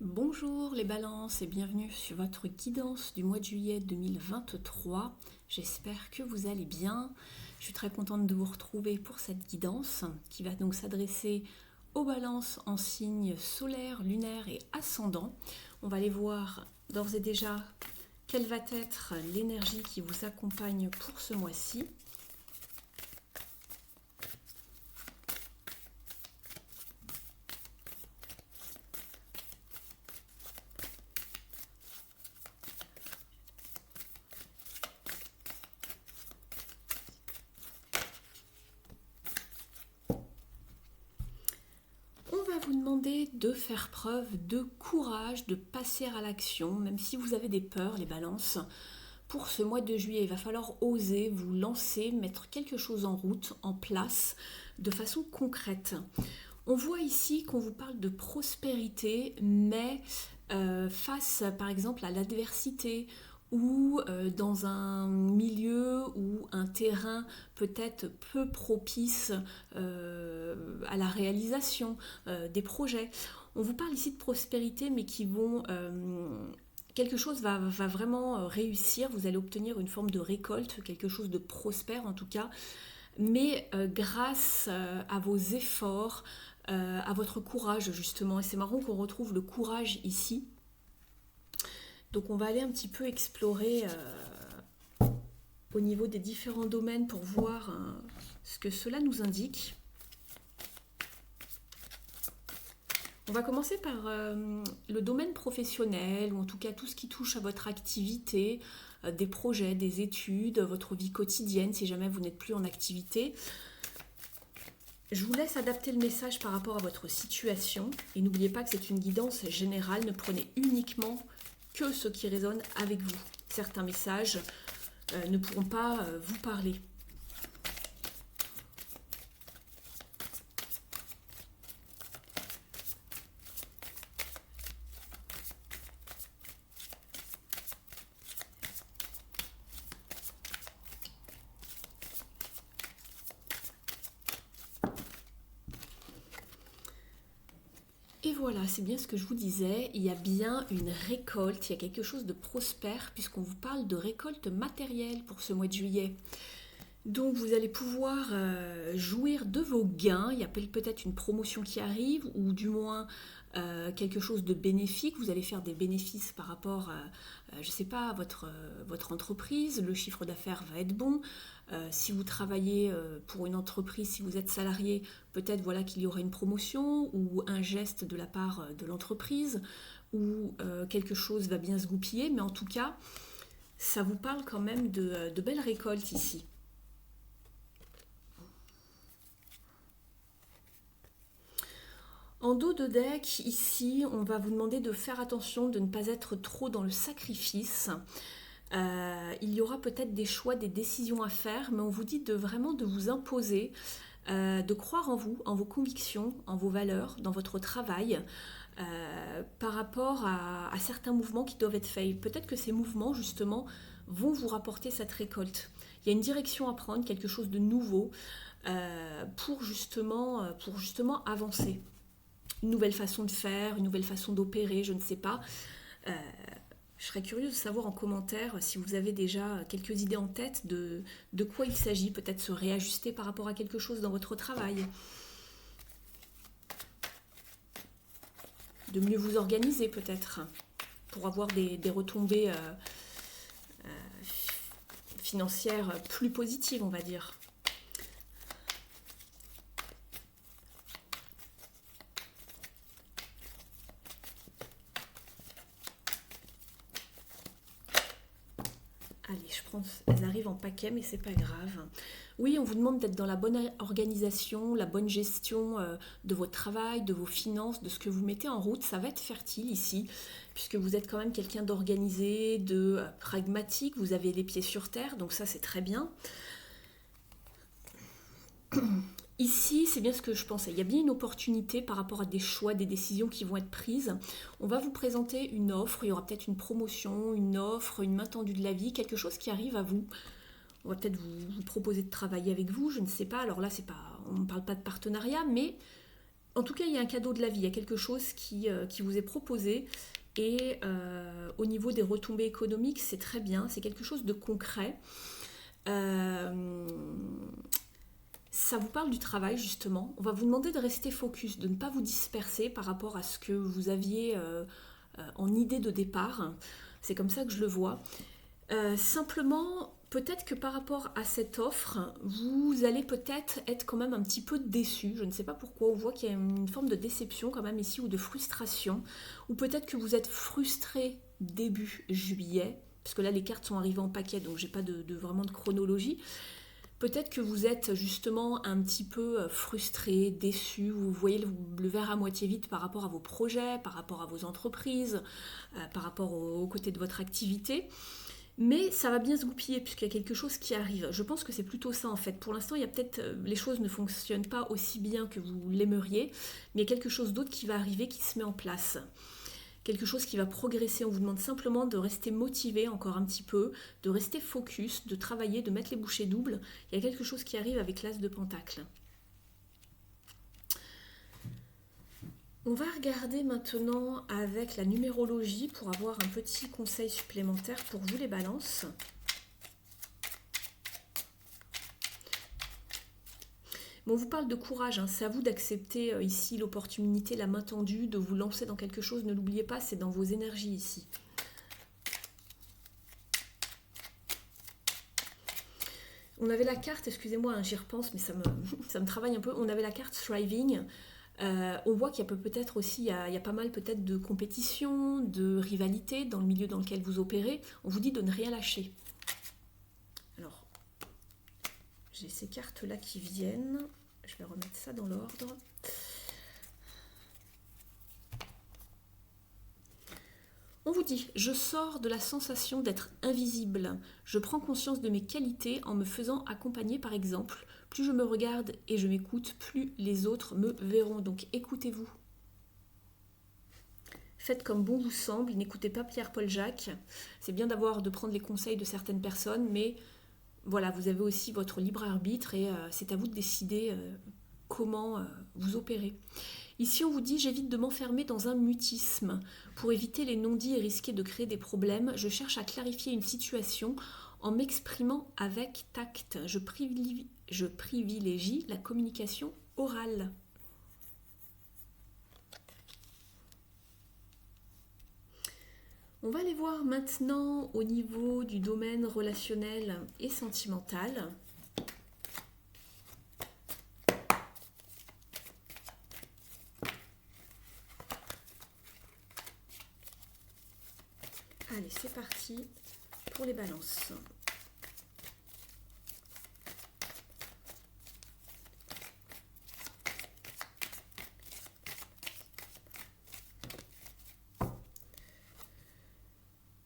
Bonjour les balances et bienvenue sur votre guidance du mois de juillet 2023. J'espère que vous allez bien. Je suis très contente de vous retrouver pour cette guidance qui va donc s'adresser aux balances en signes solaire, lunaire et ascendant. On va aller voir d'ores et déjà quelle va être l'énergie qui vous accompagne pour ce mois-ci. On va vous demander de faire preuve de courage, de passer à l'action, même si vous avez des peurs, les balances. Pour ce mois de juillet, il va falloir oser vous lancer, mettre quelque chose en route, en place, de façon concrète. On voit ici qu'on vous parle de prospérité, mais face par exemple à l'adversité ou dans un milieu ou un terrain peut-être peu propice à la réalisation des projets. On vous parle ici de prospérité, mais qui vont quelque chose va vraiment réussir, vous allez obtenir une forme de récolte, quelque chose de prospère en tout cas, mais grâce à vos efforts, à votre courage justement. Et c'est marrant qu'on retrouve le courage ici. Donc on va aller un petit peu explorer au niveau des différents domaines pour voir ce que cela nous indique. On va commencer par le domaine professionnel, ou en tout cas tout ce qui touche à votre activité, des projets, des études, votre vie quotidienne, si jamais vous n'êtes plus en activité. Je vous laisse adapter le message par rapport à votre situation. Et n'oubliez pas que c'est une guidance générale, ne prenez uniquement que ce qui résonne avec vous. Certains messages ne pourront pas vous parler. Et voilà, c'est bien ce que je vous disais, il y a bien une récolte, il y a quelque chose de prospère puisqu'on vous parle de récolte matérielle pour ce mois de juillet. Donc vous allez pouvoir jouir de vos gains, il y a peut-être une promotion qui arrive ou du moins quelque chose de bénéfique, vous allez faire des bénéfices par rapport à, je sais pas, à votre entreprise, le chiffre d'affaires va être bon. Si vous travaillez pour une entreprise, si vous êtes salarié, peut-être voilà qu'il y aura une promotion ou un geste de la part de l'entreprise ou quelque chose va bien se goupiller, mais en tout cas, ça vous parle quand même de belles récoltes ici. En dos de deck, ici, on va vous demander de faire attention, de ne pas être trop dans le sacrifice. Il y aura peut-être des choix, des décisions à faire, mais on vous dit vraiment de vous imposer, de croire en vous, en vos convictions, en vos valeurs, dans votre travail, par rapport à certains mouvements qui doivent être faits. Peut-être que ces mouvements, justement, vont vous rapporter cette récolte. Il y a une direction à prendre, quelque chose de nouveau, pour justement avancer. Une nouvelle façon de faire, une nouvelle façon d'opérer, je ne sais pas. Euh, je serais curieuse de savoir en commentaire si vous avez déjà quelques idées en tête de quoi il s'agit, peut-être se réajuster par rapport à quelque chose dans votre travail, de mieux vous organiser peut-être, pour avoir des retombées financières plus positives, on va dire. Allez, je prends, elles arrivent en paquet, mais c'est pas grave. Oui, on vous demande d'être dans la bonne organisation, la bonne gestion de votre travail, de vos finances, de ce que vous mettez en route. Ça va être fertile ici, puisque vous êtes quand même quelqu'un d'organisé, de pragmatique. Vous avez les pieds sur terre, donc ça c'est très bien. Ici, c'est bien ce que je pensais. Il y a bien une opportunité par rapport à des choix, des décisions qui vont être prises. On va vous présenter une offre, il y aura peut-être une promotion, une offre, une main tendue de la vie, quelque chose qui arrive à vous. On va peut-être vous proposer de travailler avec vous, je ne sais pas. Alors là, c'est pas, on ne parle pas de partenariat, mais En tout cas, il y a un cadeau de la vie, il y a quelque chose qui vous est proposé. Et au niveau des retombées économiques, c'est très bien, c'est quelque chose de concret. Euh, Ça vous parle du travail justement. On va vous demander de rester focus, de ne pas vous disperser par rapport à ce que vous aviez en idée de départ. C'est comme ça que je le vois. Simplement, peut-être que par rapport à cette offre, vous allez peut-être être quand même un petit peu déçu. Je ne sais pas pourquoi. On voit qu'il y a une forme de déception quand même ici ou de frustration. Ou peut-être que vous êtes frustré début juillet. Parce que là, les cartes sont arrivées en paquet, donc j'ai pas vraiment de chronologie. Peut-être que vous êtes justement un petit peu frustré, déçu, vous voyez le verre à moitié vide par rapport à vos projets, par rapport à vos entreprises, par rapport au côté de votre activité. Mais ça va bien se goupiller puisqu'il y a quelque chose qui arrive. Je pense que c'est plutôt ça en fait. Pour l'instant, il y a peut-être les choses ne fonctionnent pas aussi bien que vous l'aimeriez, mais il y a quelque chose d'autre qui va arriver, qui se met en place. Quelque chose qui va progresser. On vous demande simplement de rester motivé encore un petit peu, de rester focus, de travailler, de mettre les bouchées doubles. Il y a quelque chose qui arrive avec l'As de Pentacle. On va regarder maintenant avec la numérologie pour avoir un petit conseil supplémentaire pour vous les balances. Bon, on vous parle de courage, hein. C'est à vous d'accepter ici l'opportunité, la main tendue, de vous lancer dans quelque chose. Ne l'oubliez pas, c'est dans vos énergies ici. On avait la carte, excusez-moi, hein, j'y repense, mais ça me travaille un peu. On avait la carte Thriving. On voit qu'il y a peut-être aussi, il y a pas mal peut-être de compétition, de rivalité dans le milieu dans lequel vous opérez. On vous dit de ne rien lâcher. Alors, j'ai ces cartes-là qui viennent. Je vais remettre ça dans l'ordre. On vous dit, je sors de la sensation d'être invisible. Je prends conscience de mes qualités en me faisant accompagner par exemple. Plus je me regarde et je m'écoute, plus les autres me verront. Donc écoutez-vous. Faites comme bon vous semble, n'écoutez pas Pierre-Paul Jacques. C'est bien de prendre les conseils de certaines personnes, mais voilà, vous avez aussi votre libre arbitre et c'est à vous de décider comment vous opérez. Ici, on vous dit, j'évite de m'enfermer dans un mutisme. Pour éviter les non-dits et risquer de créer des problèmes, je cherche à clarifier une situation en m'exprimant avec tact. Je privilégie la communication orale. On va aller voir maintenant au niveau du domaine relationnel et sentimental. Allez, c'est parti pour les balances.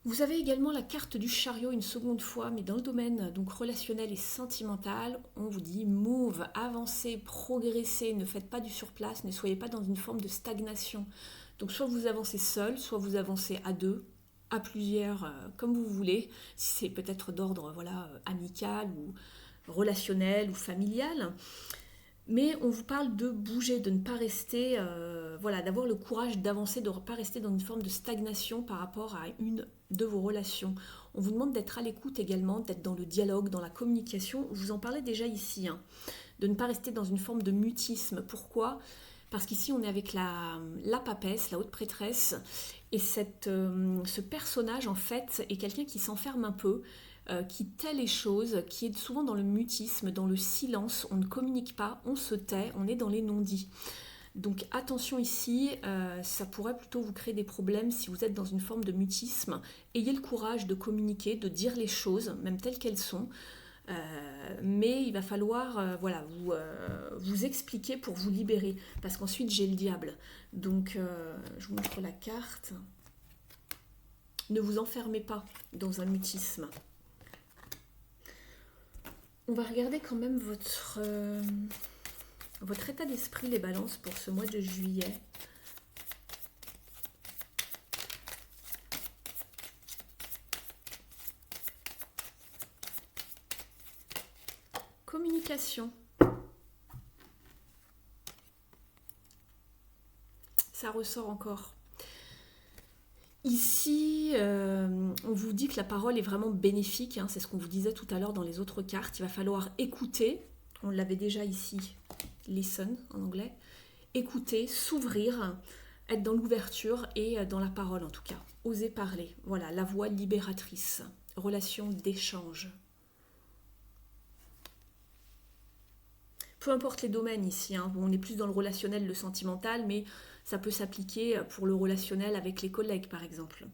Vous avez également la carte du chariot une seconde fois, mais dans le domaine donc relationnel et sentimental, on vous dit move, avancez, progressez, ne faites pas du surplace, ne soyez pas dans une forme de stagnation. Donc soit vous avancez seul, soit vous avancez à deux, à plusieurs, comme vous voulez, si c'est peut-être d'ordre amical ou relationnel ou familial. Mais on vous parle de bouger, de ne pas rester, d'avoir le courage d'avancer, de ne pas rester dans une forme de stagnation par rapport à une de vos relations. On vous demande d'être à l'écoute également, d'être dans le dialogue, dans la communication. Vous en parlez déjà ici, hein, de ne pas rester dans une forme de mutisme. Pourquoi ? Parce qu'ici on est avec la papesse, la haute prêtresse, et ce personnage en fait est quelqu'un qui s'enferme un peu, qui tait les choses, qui est souvent dans le mutisme, dans le silence, on ne communique pas, on se tait, on est dans les non-dits. Donc attention ici, ça pourrait plutôt vous créer des problèmes si vous êtes dans une forme de mutisme. Ayez le courage de communiquer, de dire les choses, même telles qu'elles sont. Mais il va falloir vous expliquer pour vous libérer. Parce qu'ensuite j'ai le diable. Donc je vous montre la carte. Ne vous enfermez pas dans un mutisme. On va regarder quand même votre état d'esprit, les balances, pour ce mois de juillet. Communication. ça ressort encore. Ici, on vous dit que la parole est vraiment bénéfique, hein, c'est ce qu'on vous disait tout à l'heure dans les autres cartes. Il va falloir écouter, on l'avait déjà ici, listen en anglais, écouter, s'ouvrir, être dans l'ouverture et dans la parole en tout cas. Oser parler, voilà, la voix libératrice, relation d'échange. Peu importe les domaines ici, hein. Bon, on est plus dans le relationnel, le sentimental, mais ça peut s'appliquer pour le relationnel avec les collègues par exemple.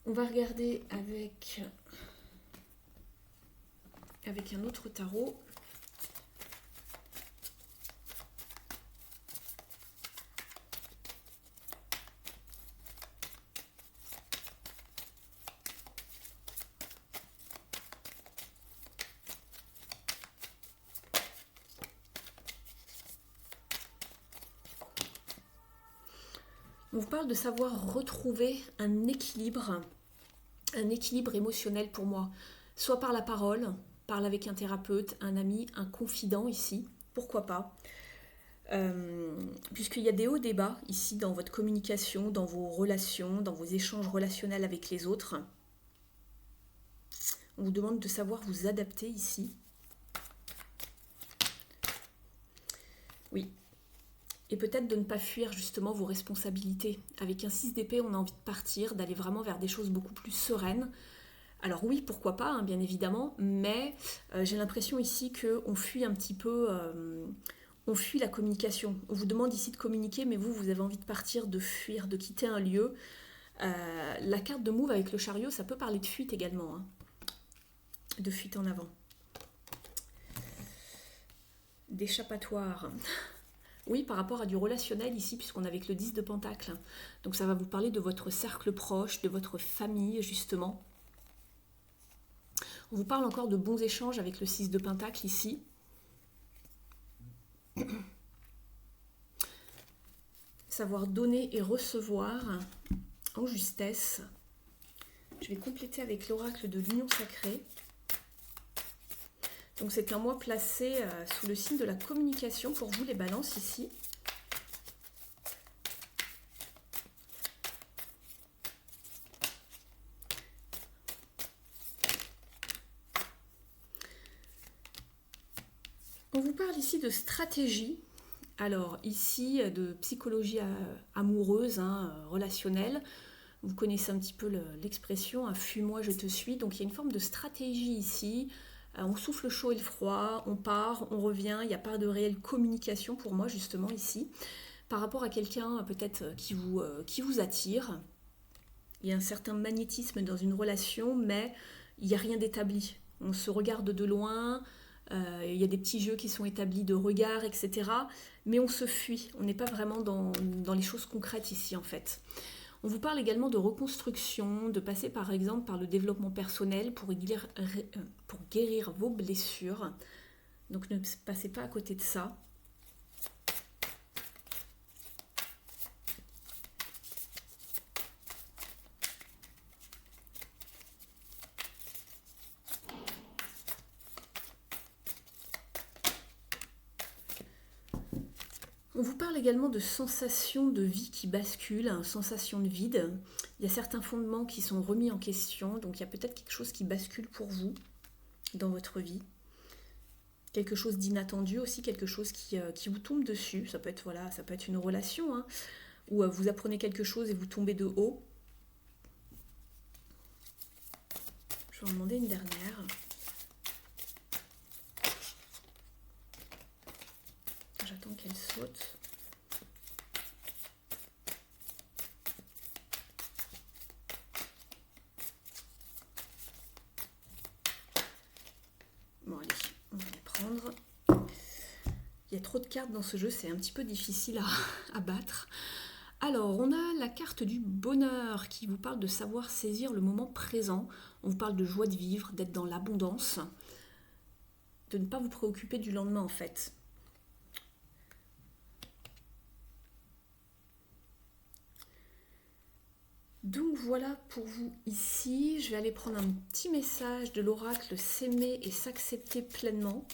On va regarder avec un autre tarot. On vous parle de savoir retrouver un équilibre émotionnel pour moi, soit par la parole, parle avec un thérapeute, un ami, un confident ici, pourquoi pas, puisqu'il y a des hauts et des bas ici dans votre communication, dans vos relations, dans vos échanges relationnels avec les autres. On vous demande de savoir vous adapter ici. Oui. Et peut-être de ne pas fuir justement vos responsabilités. Avec un 6 d'épée, on a envie de partir, d'aller vraiment vers des choses beaucoup plus sereines. Alors oui, pourquoi pas, hein, bien évidemment, mais j'ai l'impression ici qu'on fuit un petit peu, on fuit la communication. On vous demande ici de communiquer, mais vous avez envie de partir, de fuir, de quitter un lieu. La carte de move avec le chariot, ça peut parler de fuite également, hein, de fuite en avant. D'échappatoire. Oui, par rapport à du relationnel ici, puisqu'on est avec le 10 de Pentacle. Donc ça va vous parler de votre cercle proche, de votre famille, justement. On vous parle encore de bons échanges avec le 6 de Pentacle ici. Savoir donner et recevoir en justesse. Je vais compléter avec l'oracle de l'union sacrée. Donc c'est un mois placé sous le signe de la communication pour vous les balances ici. On vous parle ici de stratégie. Alors ici de psychologie amoureuse, hein, relationnelle. Vous connaissez un petit peu l'expression, hein, fuis-moi, je te suis. Donc il y a une forme de stratégie ici. On souffle le chaud et le froid, on part, on revient, il n'y a pas de réelle communication pour moi justement ici. Par rapport à quelqu'un peut-être qui vous attire, il y a un certain magnétisme dans une relation, mais il n'y a rien d'établi. On se regarde de loin, il y a des petits jeux qui sont établis de regard, etc. Mais on se fuit, on n'est pas vraiment dans les choses concrètes ici en fait. On vous parle également de reconstruction, de passer par exemple par le développement personnel pour guérir vos blessures. Donc ne passez pas à côté de ça. On vous parle également de sensations de vie qui basculent, sensation de vide. Il y a certains fondements qui sont remis en question, donc il y a peut-être quelque chose qui bascule pour vous dans votre vie. Quelque chose d'inattendu aussi, quelque chose qui vous tombe dessus. Ça peut être, voilà, ça peut être une relation, hein, où vous apprenez quelque chose et vous tombez de haut. Je vais en demander une dernière. J'attends qu'elle saute. Bon, allez, on va les prendre. Il y a trop de cartes dans ce jeu, c'est un petit peu difficile à battre. Alors, on a la carte du bonheur qui vous parle de savoir saisir le moment présent. On vous parle de joie de vivre, d'être dans l'abondance, de ne pas vous préoccuper du lendemain en fait. Donc voilà pour vous ici. Je vais aller prendre un petit message de l'oracle s'aimer et s'accepter pleinement.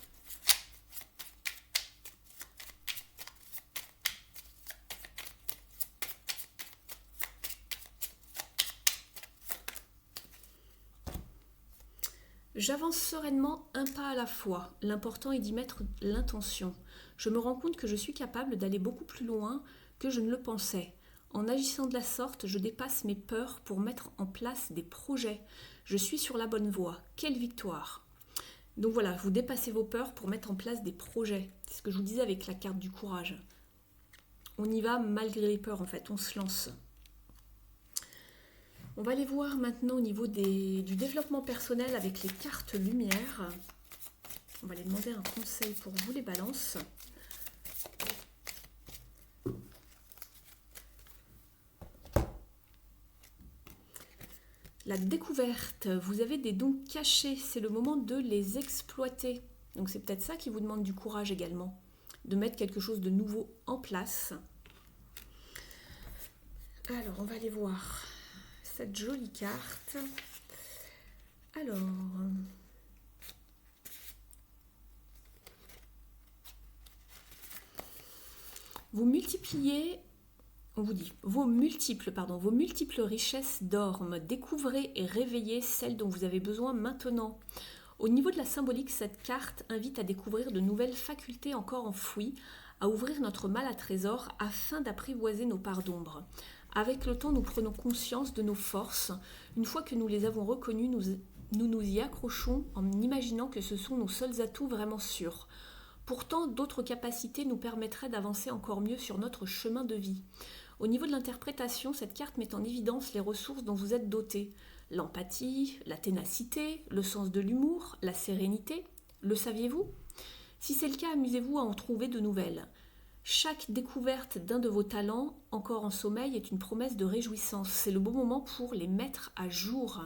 J'avance sereinement un pas à la fois. L'important est d'y mettre l'intention. Je me rends compte que je suis capable d'aller beaucoup plus loin que je ne le pensais. En agissant de la sorte, je dépasse mes peurs pour mettre en place des projets. Je suis sur la bonne voie. Quelle victoire! Donc voilà, vous dépassez vos peurs pour mettre en place des projets. C'est ce que je vous disais avec la carte du courage. On y va malgré les peurs en fait, on se lance. On va aller voir maintenant au niveau du développement personnel avec les cartes lumière. On va aller demander un conseil pour vous les balances. La découverte, vous avez des dons cachés, c'est le moment de les exploiter. Donc c'est peut-être ça qui vous demande du courage également, de mettre quelque chose de nouveau en place. Alors on va aller voir cette jolie carte. Alors, vous multipliez, on vous dit, vos multiples richesses dorment. Découvrez et réveillez celles dont vous avez besoin maintenant. Au niveau de la symbolique, cette carte invite à découvrir de nouvelles facultés encore enfouies, à ouvrir notre mal à trésor afin d'apprivoiser nos parts d'ombre. Avec le temps, nous prenons conscience de nos forces. Une fois que nous les avons reconnues, nous y accrochons en imaginant que ce sont nos seuls atouts vraiment sûrs. Pourtant, d'autres capacités nous permettraient d'avancer encore mieux sur notre chemin de vie. Au niveau de l'interprétation, cette carte met en évidence les ressources dont vous êtes doté. L'empathie, la ténacité, le sens de l'humour, la sérénité. Le saviez-vous ? Si c'est le cas, amusez-vous à en trouver de nouvelles. Chaque découverte d'un de vos talents, encore en sommeil, est une promesse de réjouissance. C'est le bon moment pour les mettre à jour.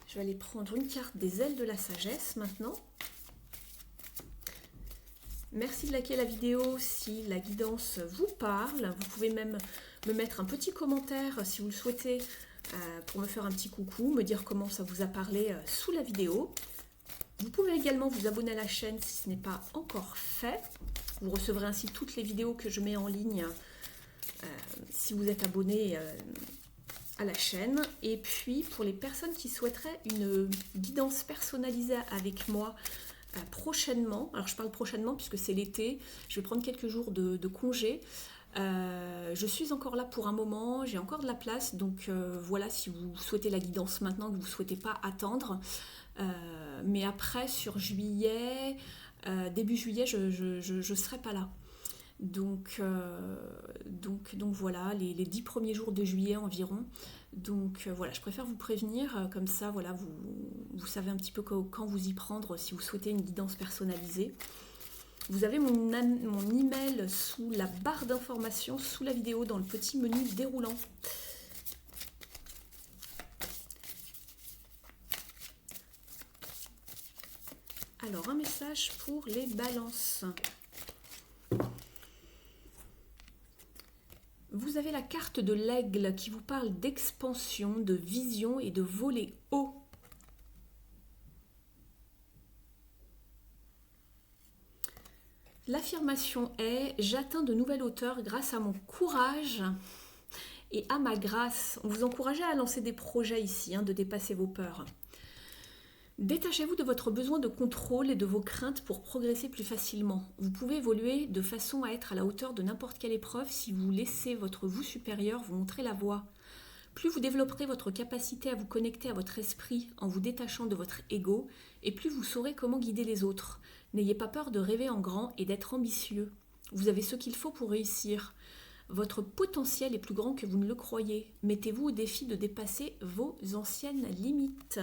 Je vais aller prendre une carte des ailes de la sagesse maintenant. Merci de liker la vidéo si la guidance vous parle. Vous pouvez même me mettre un petit commentaire si vous le souhaitez pour me faire un petit coucou, me dire comment ça vous a parlé sous la vidéo. Vous pouvez également vous abonner à la chaîne si ce n'est pas encore fait. Vous recevrez ainsi toutes les vidéos que je mets en ligne si vous êtes abonné à la chaîne. Et puis pour les personnes qui souhaiteraient une guidance personnalisée avec moi prochainement, alors je parle prochainement puisque c'est l'été, je vais prendre quelques jours de congé. Je suis encore là pour un moment, j'ai encore de la place, donc voilà, si vous souhaitez la guidance maintenant, que vous ne souhaitez pas attendre. Mais après, sur juillet, début juillet, je ne serai pas là. Donc voilà, les 10 premiers jours de juillet environ. Donc voilà, je préfère vous prévenir, comme ça voilà, vous savez un petit peu quand vous y prendre si vous souhaitez une guidance personnalisée. Vous avez mon email sous la barre d'informations, sous la vidéo, dans le petit menu déroulant. Alors, un message pour les balances. Vous avez la carte de l'aigle qui vous parle d'expansion, de vision et de voler haut. L'affirmation est « J'atteins de nouvelles hauteurs grâce à mon courage et à ma grâce ». On vous encourage à lancer des projets ici, de dépasser vos peurs. Détachez-vous de votre besoin de contrôle et de vos craintes pour progresser plus facilement. Vous pouvez évoluer de façon à être à la hauteur de n'importe quelle épreuve si vous laissez votre vous supérieur vous montrer la voie. Plus vous développerez votre capacité à vous connecter à votre esprit en vous détachant de votre ego, et plus vous saurez comment guider les autres. N'ayez pas peur de rêver en grand et d'être ambitieux. Vous avez ce qu'il faut pour réussir. Votre potentiel est plus grand que vous ne le croyez. Mettez-vous au défi de dépasser vos anciennes limites.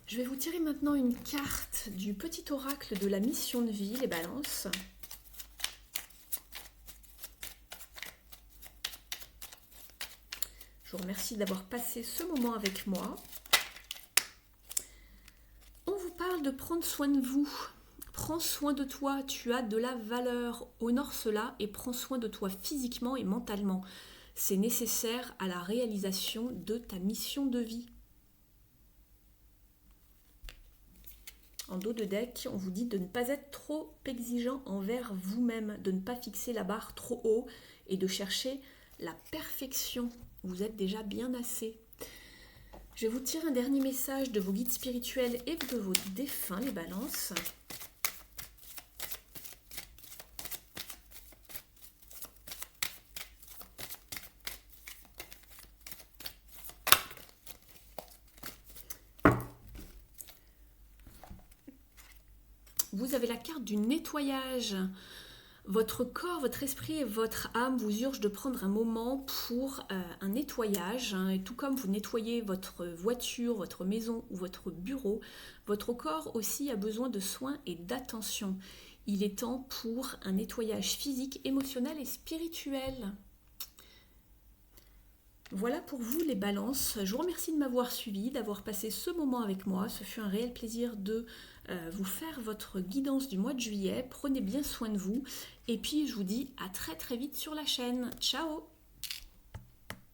Je vais vous tirer maintenant une carte du petit oracle de la mission de vie, les balances. Je vous remercie d'avoir passé ce moment avec moi. On vous parle de prendre soin de vous. Prends soin de toi, tu as de la valeur. Honore cela et prends soin de toi physiquement et mentalement. C'est nécessaire à la réalisation de ta mission de vie. En dos de deck, on vous dit de ne pas être trop exigeant envers vous-même, de ne pas fixer la barre trop haut et de chercher la perfection. Vous êtes déjà bien assez. Je vais vous tirer un dernier message de vos guides spirituels et de vos défunts, les balances. Vous avez la carte du nettoyage. Votre corps, votre esprit et votre âme vous urgent de prendre un moment pour un nettoyage. Et tout comme vous nettoyez votre voiture, votre maison ou votre bureau, votre corps aussi a besoin de soins et d'attention. Il est temps pour un nettoyage physique, émotionnel et spirituel. Voilà pour vous les balances. Je vous remercie de m'avoir suivi, d'avoir passé ce moment avec moi. Ce fut un réel plaisir de vous faire votre guidance du mois de juillet. Prenez bien soin de vous. Et puis je vous dis à très très vite sur la chaîne. Ciao!